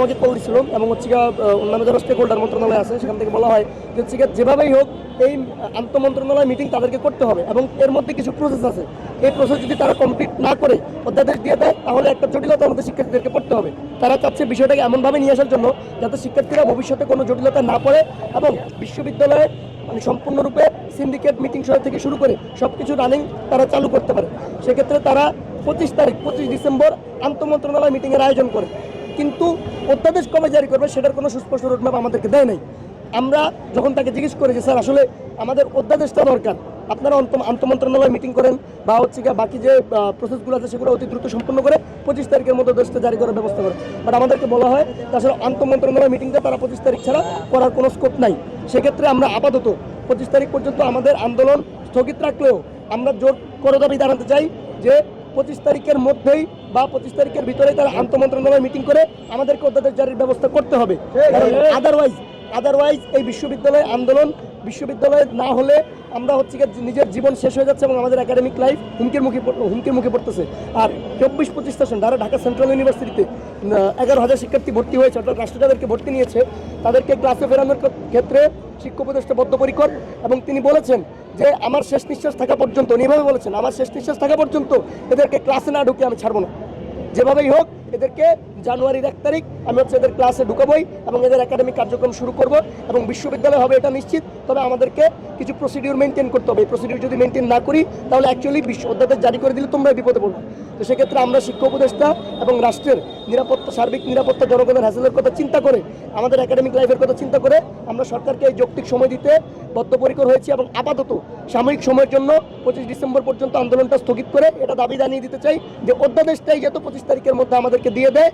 আমাকে কল দিছিল এবং অন্যান্য যারা স্টেক হোল্ডার মন্ত্রণালয় আছে সেখান থেকে বলা হয় যে যেভাবেই হোক এই আন্তঃমন্ত্রণালয় মিটিং তাদেরকে করতে হবে এবং এর মধ্যে কিছু প্রসেস আছে। এই প্রসেস যদি তারা কমপ্লিট না করে অধ্যাদেশ দিয়ে দেয় তাহলে একটা জটিলতা আমাদের শিক্ষার্থীদেরকে পড়তে হবে। তারা চাচ্ছে বিষয়টাকে এমনভাবে নিয়ে আসার জন্য যাতে শিক্ষার্থীরা ভবিষ্যতে কোনো জটিলতা না পড়ে এবং বিশ্ববিদ্যালয়ে সম্পূর্ণরূপে সিন্ডিকেট মিটিং থেকে শুরু করে সব কিছু রানিং তারা চালু করতে পারে। সেক্ষেত্রে তারা 25 ডিসেম্বর আন্তঃমন্ত্রণালয় মিটিংয়ের আয়োজন করে, কিন্তু অধ্যাদেশ কবে জারি করবে সেটার কোনো সুস্পষ্ট রোডম্যাপ আমাদেরকে দেয় নাই। আমরা যখন তাকে জিজ্ঞেস করি যে স্যার আসলে আমাদের অধ্যাদেশটা দরকার, আপনারা আন্তঃমন্ত্রণালয় মিটিং করেন বা বাকি যে প্রসেসগুলো আছে সেগুলো অতি দ্রুত সম্পন্ন করে 25 তারিখের মধ্যে দেশটা জারি করার ব্যবস্থা করে। বাট আমাদেরকে বলা হয় আসলে আন্তঃমন্ত্রণালয় মিটিংটা তারা 25 তারিখ ছাড়া করার কোনো স্কোপ নাই। সেক্ষেত্রে আমরা আপাতত 25 তারিখ পর্যন্ত আমাদের আন্দোলন স্থগিত রাখলেও আমরা জোর করে দাবি জানাতে চাই যে 25 তারিখের মধ্যেই বা 25 তারিখের ভিতরেই তারা আন্তঃমন্ত্রণালয় মিটিং করে আমাদেরকে অধ্যাদেশ জারির ব্যবস্থা করতে হবে। আদারওয়াইজ এই বিশ্ববিদ্যালয় আন্দোলন বিশ্ববিদ্যালয় না হলে আমরা নিজের জীবন শেষ হয়ে যাচ্ছে এবং আমাদের একাডেমিক লাইফ হুমকির মুখে পড়তেছে। আর 24-25 সেশন ঢাকা সেন্ট্রাল ইউনিভার্সিটিতে 11,000 শিক্ষার্থী ভর্তি হয়েছে, অর্থাৎ রাষ্ট্র যাদেরকে ভর্তি নিয়েছে তাদেরকে ক্লাসে ফেরানোর ক্ষেত্রে শিক্ষা উপদেষ্টা বদ্ধপরিকর এবং তিনি বলেছেন যে আমার শেষ নিঃশ্বাস থাকা পর্যন্ত, এভাবে বলেছেন, আমার শেষ নিঃশ্বাস থাকা পর্যন্ত এদেরকে ক্লাসে না ঢুকে আমি ছাড়বো না। যেভাবেই হোক এদেরকে জানুয়ারির 1 তারিখ আমি এদের ক্লাসে ঢুকাবই এবং এদের একাডেমিক কার্যক্রম শুরু করব এবং বিশ্ববিদ্যালয় হবে এটা নিশ্চিত। তবে আমাদেরকে কিছু প্রসিডিউর মেনটেন করতে হবে। এই প্রসিডিউর যদি মেনটেন না করি তাহলে অ্যাকচুয়ালি অধ্যাদেশ জারি করে দিলে তোমরা বিপদে পড়বে। তো সেক্ষেত্রে আমরা শিক্ষা উপদেষ্টা এবং রাষ্ট্রের নিরাপত্তা, সার্বিক নিরাপত্তা, জনগণের হ্যাসেলের কথা চিন্তা করে, আমাদের একাডেমিক লাইফের কথা চিন্তা করে আমরা সরকারকে এই যৌক্তিক সময় দিতে বদ্ধপরিকর হয়েছি এবং আপাতত সাময়িক সময়ের জন্য 25 ডিসেম্বর পর্যন্ত আন্দোলনটা স্থগিত করে এটা দাবি জানিয়ে দিতে চাই যে অধ্যাদেশটাই যত 25 তারিখের মধ্যে আমাদেরকে দিয়ে দেয়।